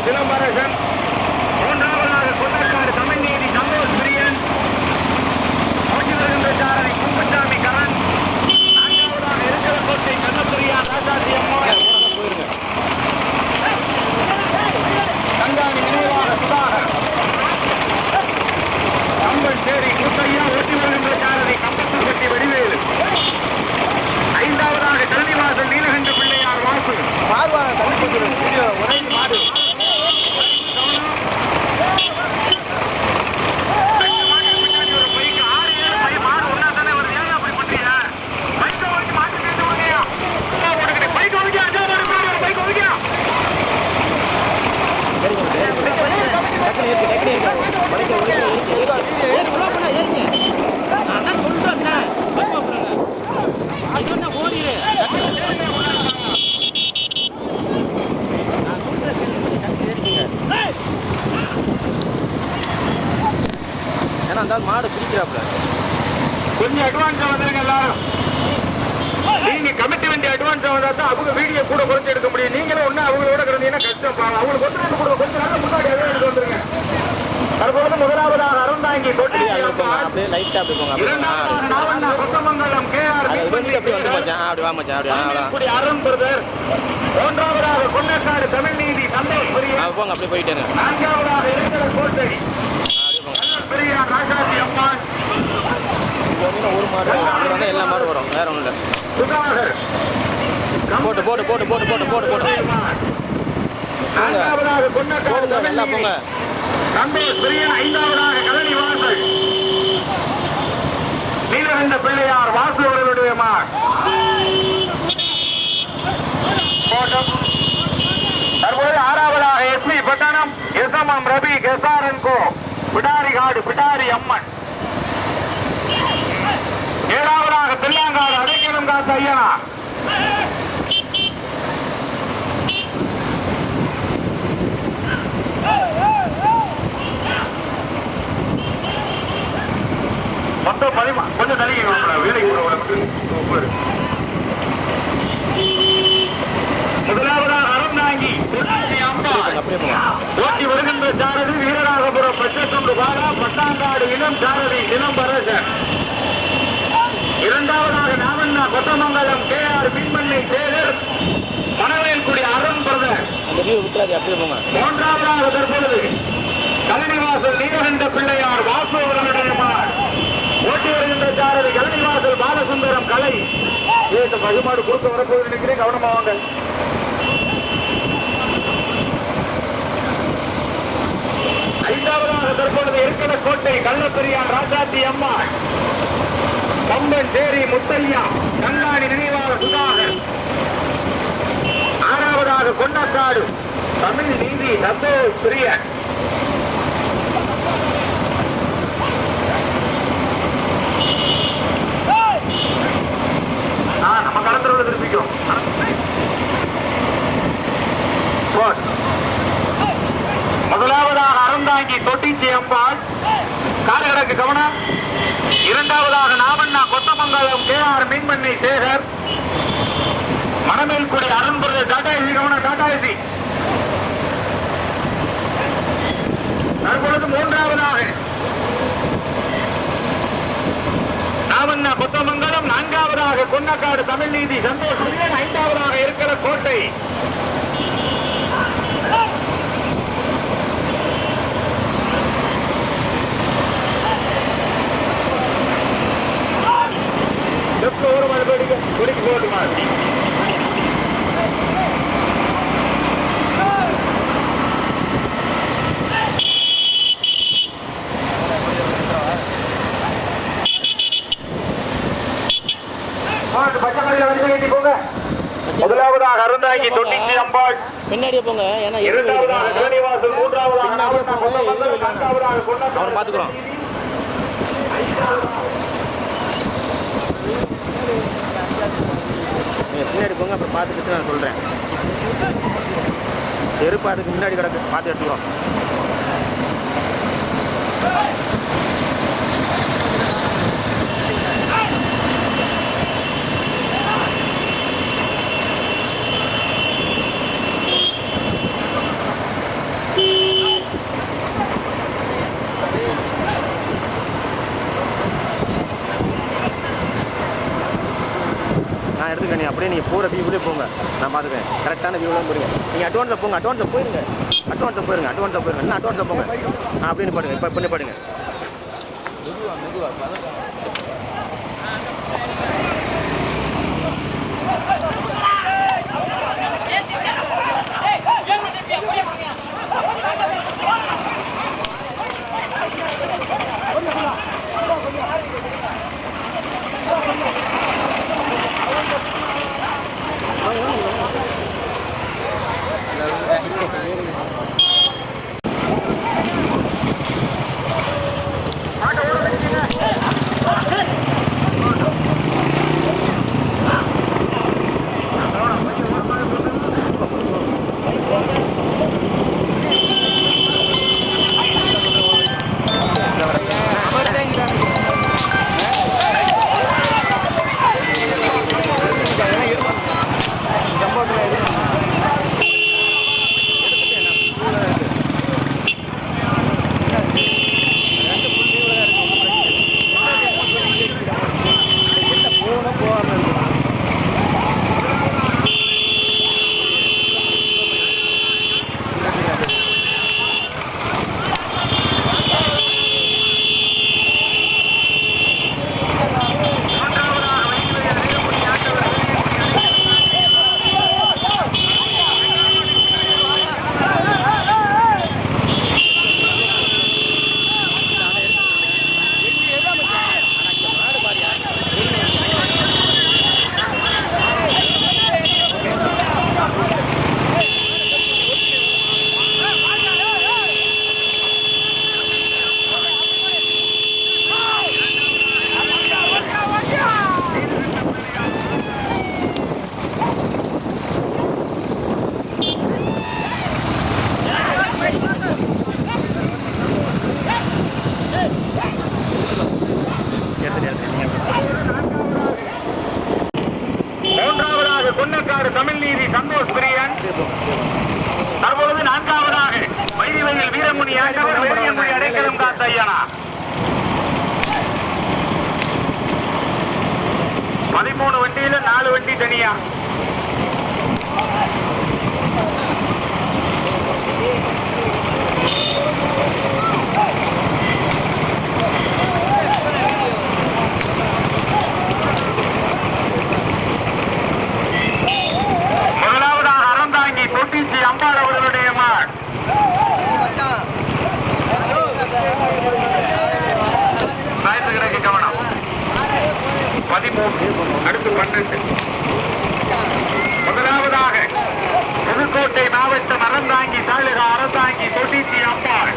சிலம்பரசன், மூன்றாவதாக கொண்டக்காடு தமிழ்நீதி சந்தோஷ் பிரியன், ஓட்டி வருகின்ற சாரதி கும்பசாமி கரன், நான்காவதாக இருக்கலக்கோட்டை கண்ணப்பிரியா ராசாஜி அம்மாள், கங்காணி நினைவாக சுதாகர், கம்பன்சேரி முத்தையா ஓட்டி வருகின்ற சாரதி கம்பத்தூர்பட்டி வடிவேலு, ஐந்தாவதாக கல்விவாசல் நீலகண்ட பிள்ளையார் வாசு ஒரே மாடு மாடு பிடிக்கிறாப்ல. கொஞ்சம் அட்வான்ஸா வந்துருங்க எல்லாரும். நீங்க கமிட்டி வேண்டிய அட்வான்ஸா வந்தா தான் அவங்க வீடியோ கூட குறைச்சு எடுக்க முடியும். நீங்களும் ஒண்ணு அவங்களோட கிடந்தீங்கன்னா கஷ்டம். அவங்களுக்கு கொஞ்சம் நாள் முன்னாடி எடுத்து வந்துருங்க. தற்போது முதலாவதாக அருந்தாங்கி கொட்டி அப்படியே லைட்டா அப்படி போங்க. கொத்தமங்கலம் KR அருண் பிரதர், மூன்றாவதாக கொன்னக்காடு தமிழ்நீதி சந்தோஷ் பிரியன் போங்க. அப்படியே போயிட்டேங்க. நான்காவதாக இருக்கிற கோட்டை பிரியா ராசாஜி அம்மான். ஒரு மாடு வந்து எல்லா மாடும் வரும், வேற ஒன்றும் இல்லை. சுதாகர் போட்டு போட்டு போட்டு போட்டு போட்டு போட்டு போட்டு நான்காவதாக கொன்னக்காடு எல்லாம் போங்க. சந்தோஷ் பிரியன், ஐந்தாவதாக கழனி வாசல் நீலகண்ட பிள்ளையார் வாசு அவர்களுடைய தற்போது ஆறாவதாக SP பட்டணம் SMM ரவி கெசாரன் கோ பிடாரிகாடு பிடாரி அம்மன். ஏழாவதாக பிள்ளாங்காடு அடைக்கலம் காத்த ஐயனா. மொத்தம் கொஞ்சம் தனிங்க வேலைக்கு முதலாவதாக அருந்தாங்கி ஓட்டி வருகின்ற சாரதி வீரராகபுரம் பச்சத்தொண்டு பாலா பட்டாங்காடு இளம் சாரதி சிலம்பரசன். இரண்டாவதாக நாவண்ணா கொத்தமங்கலம் KR மீன்மண்ணை சேகர் மணவேல்குடி அருண் பிரதர். மூன்றாவதாக தற்பொழுது கழனிவாசல் நீலகண்ட பிள்ளையார் வாசு அவர்களுடைய ஓட்டி வருகின்ற சாரதி கழனிவாசல் பாலசுந்தரம் கலை. இந்த பகுமாடு கொடுக்க வரப்போது நினைக்கிறேன், கவனமா வாங்க. ஐந்தாவதாக தற்பொழுது இருக்கிற கோட்டை கள்ளப்பெரியான் ராஜாத்தி அம்மா, கம்பன்சேரி முத்தையா, கங்காணி நினைவாக சுதாகர். ஆறாவதாக கொண்டக்காடு தமிழ் நீதி சந்தோஷ் பிரியன். நம்ம கடத்தரோட திருப்பிக்கும். முதலாவதாக அறந்தாங்கி தொட்டிச்சி அம்பாள் காலகடக்கு கவனம். இரண்டாவதாக நாவண்ணா கொத்தமங்கலம் KR மீன்மண்ணை சேகர் மணமேல்குடி அருண்புர டாடாசி கவனம் டாடாசி. தற்பொழுது மூன்றாவதாக நாவண்ணா கொத்தமங்கலம், நான்காவதாக கொன்னக்காடு தமிழ்நீதி சந்தோஷ், ஐந்தாவதாக இருக்கிற கோட்டை குடிக்கு போட்டுமா. முதலாவதாக அருந்தாங்கி தொட்டிச்சி அம்பாள் பின்னாடியே போங்க. ஏன்னா இரண்டாவதாக கழனிவாசல், மூன்றாவதாக நான்காவதாக கொண்டக்காடு பார்த்துக்கிறோம். பின்னாடி போங்க, அப்புறம் பார்த்துக்கிட்டு நான் சொல்கிறேன். செருப்பு அதுக்கு முன்னாடி கிடக்கு, பார்த்து எடுத்துக்கிறோம். அப்படியே நீங்கள் போகிற வியூவிலே போங்க, நான் பார்த்துக்கேன். கரெக்டான வியூவில் போடுங்க. நீங்கள் அட்வான்ஸாக போங்க, அட்வான்ஸாக போயிருங்க, அட்வான்ஸாக போயிருங்க, இன்னும் அட்வான்ஸாக போங்க. அப்படின்னு பாடுங்க, இப்போ பண்ணி பாடுங்க. மூன்றாவதாக கொன்னக்காடு தமிழ் நீதி சந்தோஷ் பிரியன். தற்பொழுது நான்காவதாக வைதிவையில் வீரமுனி ஆண்டவர் வேதியங்குடி அடைக்கலம் காத்த ஐயனா. 13 வண்டியில 4 வண்டி தனியா. முதலாவதாக அறந்தாங்கி தொட்டிச்சி அம்பாள் அவர்களுடைய மாட். சாயத்துக்கு கவனம். 13 அடுத்து 12. முதலாவதாக புதுக்கோட்டை மாவட்டம் அறந்தாங்கி தாலுகா அறந்தாங்கி தொட்டிச்சி அம்பாள்.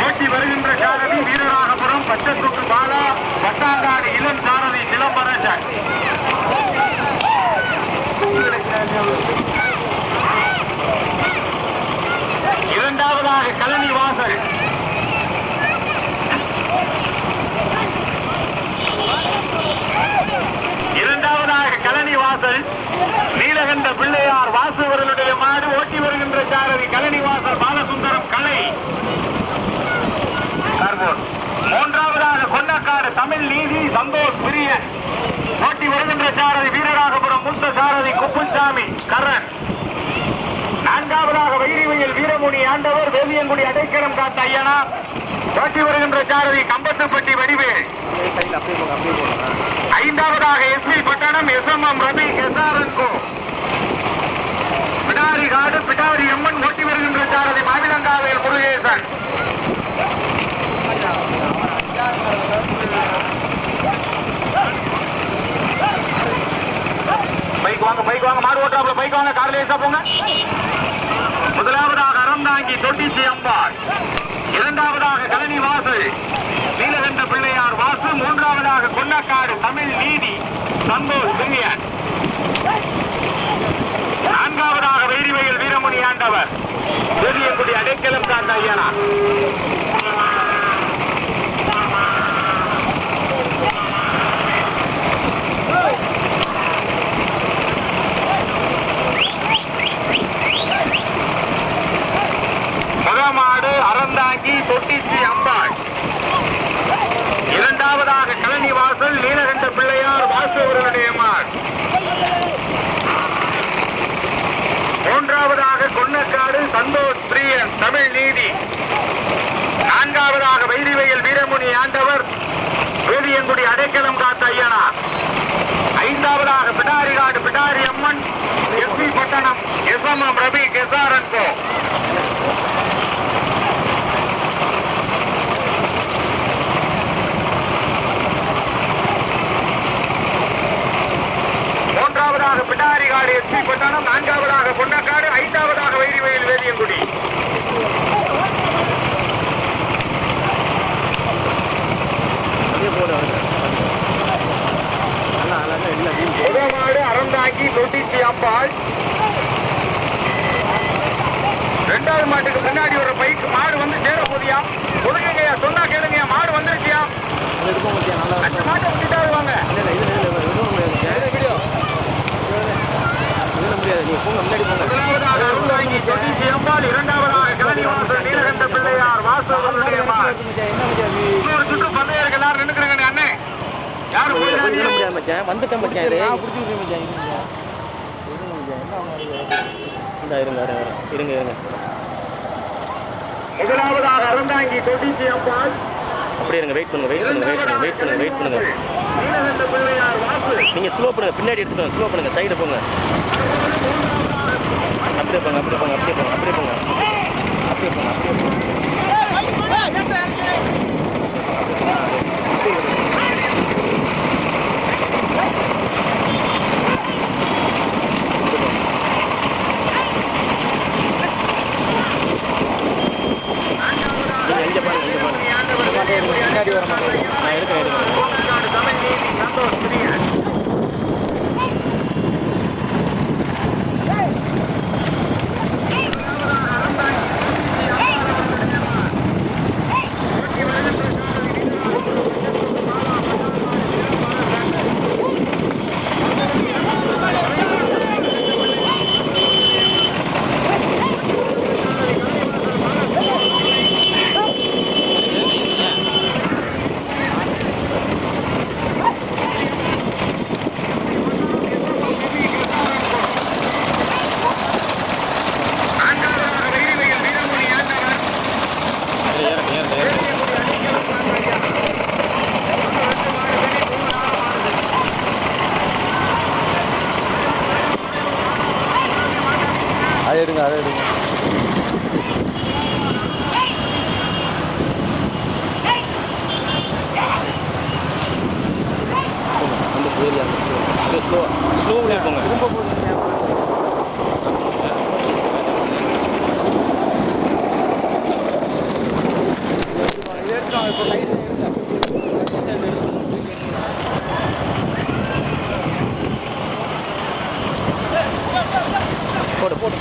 ஓட்டி வருகின்ற சாரதி வீரராகபுரம் பச்சைக்குட்டு பாலா, வட்டாங்காடு இளம் சாரதி சிலம்பரசன். இரண்டாவதாக கழனி வாசல். நீலகண்ட பிள்ளையார் வாசுவர்களுடைய மாடு. ஓட்டி வருகின்ற சாரதி கழனி வாசல் பாலசுந்தரம் கலை. மூன்றாவதாக கொன்னக்காடு தமிழ் நீதி சந்தோஷ் பிரியன். ஓட்டி வருகின்ற சாரதி வீரராகபுரம் மூத்த சாரதி குப்புசாமி கரண். நான்காவதாக வைரிவையில் வீரமுனி ஆண்டவர் வேதியங்குடி அடைக்கலம் காத்த ஐயனா. ஓட்டி வருகின்ற சாரதி கம்பத்துப்பட்டி வடிவேல். ஐந்தாவதாக எஸ்பி பட்டணம் எஸ்எம்எம் ரவி எஸ்ஆர்என்கோ. பிடாரி காடு பிடாரி அம்மன். ஓட்டி வருகின்ற சாரதி மாவிலங்காவேல் முருகேசன். பைக் வாங்க மாடு ஓட்டாப்புல பைக் வாங்க, கார்ல ஏசா போங்க. முதலாவதாக அறந்தாங்கி தொட்டிச்சி அம்பாள். இரண்டாவதாக கழனி வாசல் நீலகண்ட பிள்ளையார் வாசு. மூன்றாவதாக கொன்னக்காடு தமிழ் நீதி சந்தோஷ் பிரியன். நான்காவதாக வைரிவையில் வீரமுனி ஆண்டவர் வேதியங்குடி அடைக்கலம் காத்த ஐயனா. முதமாடு அறந்தாங்கி தொட்டிச்சி அம்பாள். இரண்டாவதாக கழனி வாசல் நீலகண்ட பிள்ளையார் வாசு அவர்களுடைய மாடு. எஸ்எம்எம் ரவி கெசாரன் கோ. மூன்றாவதாக பிடாரிகாடு எஸ்பி பட்டணம், நான்காவதாக பொன்னக்காடு, ஐந்தாவதாக வைரிவயல் வேதியங்குடி. முதமாடு அறந்தாங்கி தொட்டிச்சி அம்பாள். ரெண்டாவது மாட்டுக்கு பின்னாடி ஒரு பைக் மாடு வந்து சேர போதியா? ஒழுங்குங்கய்யா, சொன்னா கேளுங்கய்யா, மாடு வந்துருச்சியா? அந்த மாட்டை விட்டுட்டாரு வாங்க. முதலாவதாக அறந்தாங்கி தொட்டிச்சி அம்பாள், இரண்டாவதாக கலனிவாசல் நீலகண்ட பிள்ளையார் வாசவனுடைய மாடு. இன்னொரு சுற்று பந்தயம் எல்லாரும் நின்னுக்கிறேங்க அண்ணே. யாரு வந்துட்டேன் மச்சான். இருங்க. முதலாவதாக அறந்தாங்கி தொட்டிச்சி அம்பாள். அப்படியே இருங்க, வெயிட் பண்ணுங்க. நீங்க ஸ்லோ பண்ணுங்க, பின்னாடி எடுத்துக்கோங்க, ஸ்லோ பண்ணுங்க, சைடு போங்க. அப்படியே போங்க. பின்னாடி வர மாட்டேன். நான் எடுக்கிறேன். அதை எடுங்க. அந்த புயல் ஸ்லோவில் போங்க. திரும்ப போகுது. போடு.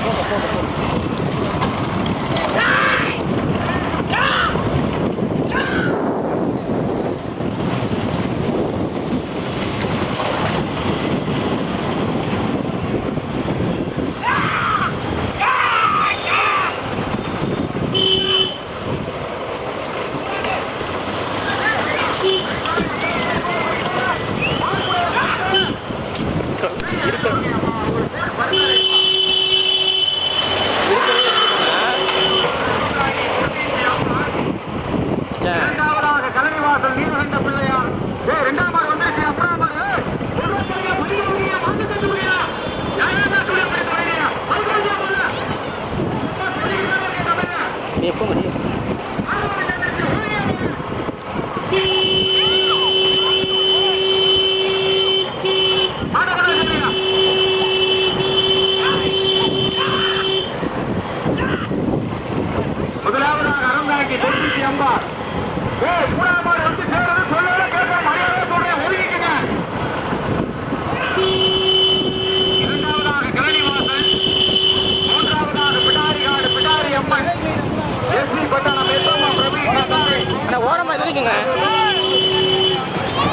ஓரமா இருக்குங்க.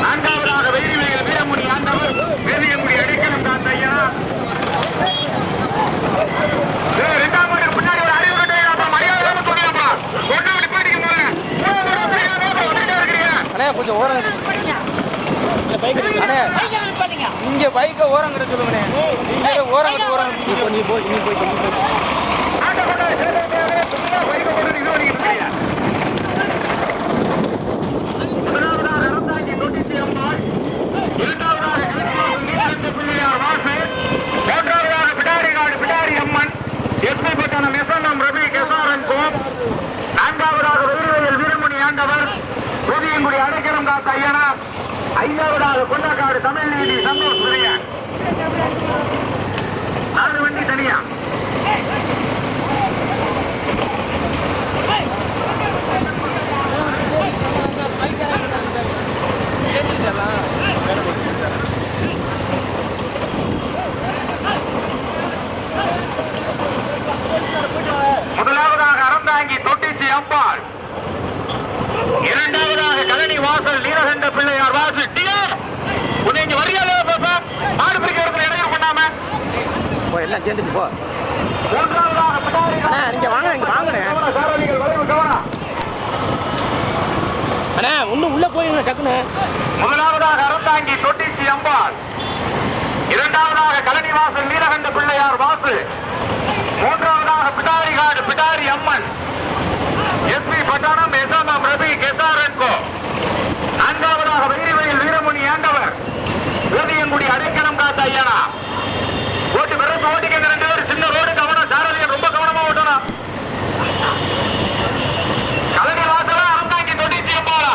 நான்காவதாக வெயிலில் வீரமுனி ஆண்டவர் வேதியங்குடி அடிக்கணும் தான் ஐயா. ரெண்டாம் மாடு பின்னாடி ஒரு அறிவு கட்டை மரியாதை சொல்லியாப்பா கொண்டு நிப்பாட்டிக்கு போங்க. கொஞ்சம் ஓரம் இங்க பைக்க ஓரம் சொல்லுங்க. ஓரம் நீ போய் இரண்டாவதாக பிள்ளையார் வாசு, மூன்றாவதாக பிடாரிகாடு பிடாரி அம்மன், பட்டணம் எஸ்என்எம் ரவி கெசாரன் கோப். நான்காவதாக வெயில்வயல் வீரமணி ஆண்டவர் புதியங்குடி அடைக்கலம் காத்த ஐயனா. ஐந்தாவதாக கொண்டக்காடு தமிழ் நீதி சந்தோஷ் பிரியன். 4 வண்டி தனியா. முதலாவதாக அறந்தாங்கி தொட்டிச்சி அம்பாள். இரண்டாவதாக கழனி வாசல் நீலகண்ட பிள்ளையார் வாசல். இங்க வரியாலே மாடு பிடிக்கிறதுல இடையூறு பண்ணாம போ, எல்லாம் சேர்ந்துட்டு போ. மூன்றாவதாக பிடாரி இங்க வாங்க, இங்க வாங்கண்ணே. சாரதிகள் வளைவு கவனம். அண்ணா இன்னும் உள்ள போயிருங்க டக்குன்னு. முதலாவதாக அறந்தாங்கி தொட்டிச்சி அம்பாள். இரண்டாவதாக கழனி வாசல் நீலகண்ட பிள்ளையார் வாசு. மூன்றாவதாக பிடாரிகாடு பிடாரி அம்மன். எஸ்பி பட்டணம் எஸ்எம்எம் ரவி கெசாரன் கோ. நான்காவதாக வெயில்வயல் வீரமணி ஆண்டவர் வேதியங்குடி அடைக்கலம் காத்த ஐயனா. ஓட்டு விரட்டு ஓட்டிக்க 2 பேர். சின்ன ரோடு கவனம். சாரதிகள் ரொம்ப கவனமா ஓட்டணும். கழனி வாசலா அறந்தாங்கி தொட்டிச்சி அம்பாளா.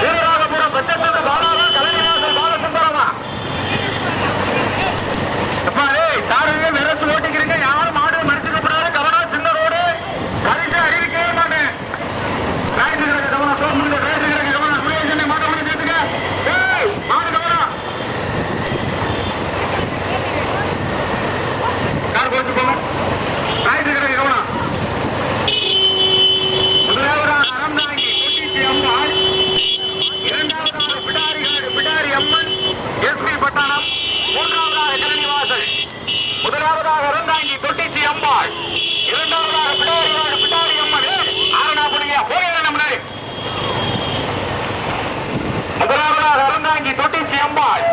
வீரராகபுரம் பச்சத்தோடு பாலாவா கழனி வாசல் பாலசுந்தரமா. சாரதிகள் விரட்டு ஓட்டிக்கிறீங்க. யாரும் மாடு மடிச்சுக்கப்படாது. கவனம். சின்ன ரோடு கழிச்சு அறிவிக்கவே மாட்டேன். கவனம் சோழ கவனம் முருகேசனை மாட்ட மணி சேர்த்துக்க. மாடு கவனம். கார் குறைச்சு போங்க. ராயத்துக்கு கவனம். முதலாவதாக அறந்தாங்கி தொட்டிச்சி அம்பாள். இரண்டாவதாக பிடாரிகாடு பிடாரி அம்மன் எஸ்பி பட்டணம். மூன்றாவதாக கரணிவாசல். முதலாவதாக அறந்தாங்கி தொட்டிச்சி அம்பாள். இரண்டாவதாக பிடாரிகாடு பிடாரி அம்மன். ஆரணா போடுங்க. போகிறேன் முன்னாடி. முதலாவதாக அறந்தாங்கி தொட்டிச்சி அம்பாள்.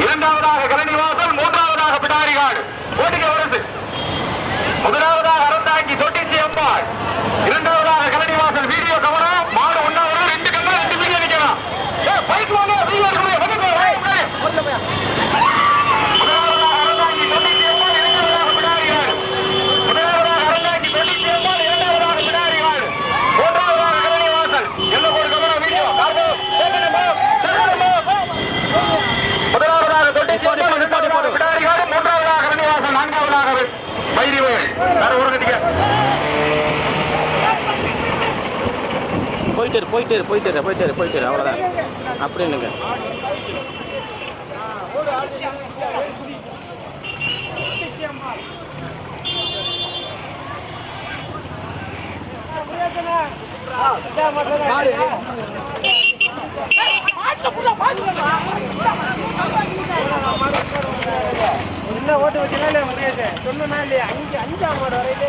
இரண்டாவதாக கரணிவாசல். மூன்றாவதாக பிடாரிகாடு. போட்டிக்க வருது. முதலாவதாக அறந்தாங்கி தொட்டிச்சி அம்பாள். இரண்டாவதாக கரணிவாசல். வீடியோ கவனம். மாடு ஒன்னா வரும். 2 கண்ணா 2 வீடியோ நிற்கலாம். பைக் வாங்க. முதலாவதாக அறந்தாங்கி தொட்டிச்சி அம்பாள். இரண்டாவதாக பிடாரிகாடு. முதலாவதாக அறந்தாங்கி தொட்டிச்சி அம்பாள். இரண்டாவதாக பிடாரிகாடு. மூன்றாவதாக கரணிவாசல். எல்லாம் ஒரு கவனம். வீடியோ முதலாவதாக தொட்டிச்சி அம்பாள். பிடாரிகாடு. மூன்றாவதாக கரணிவாசல். நான்காவதாக வைரிவயல். வேற ஒரு கட்டிக்க. போயிட்டு அவ்வளோதான். அப்படின்னுங்க. ஓட்டு வச்சுனா சொன்னா இல்லையா 5 மாடு வரையிலே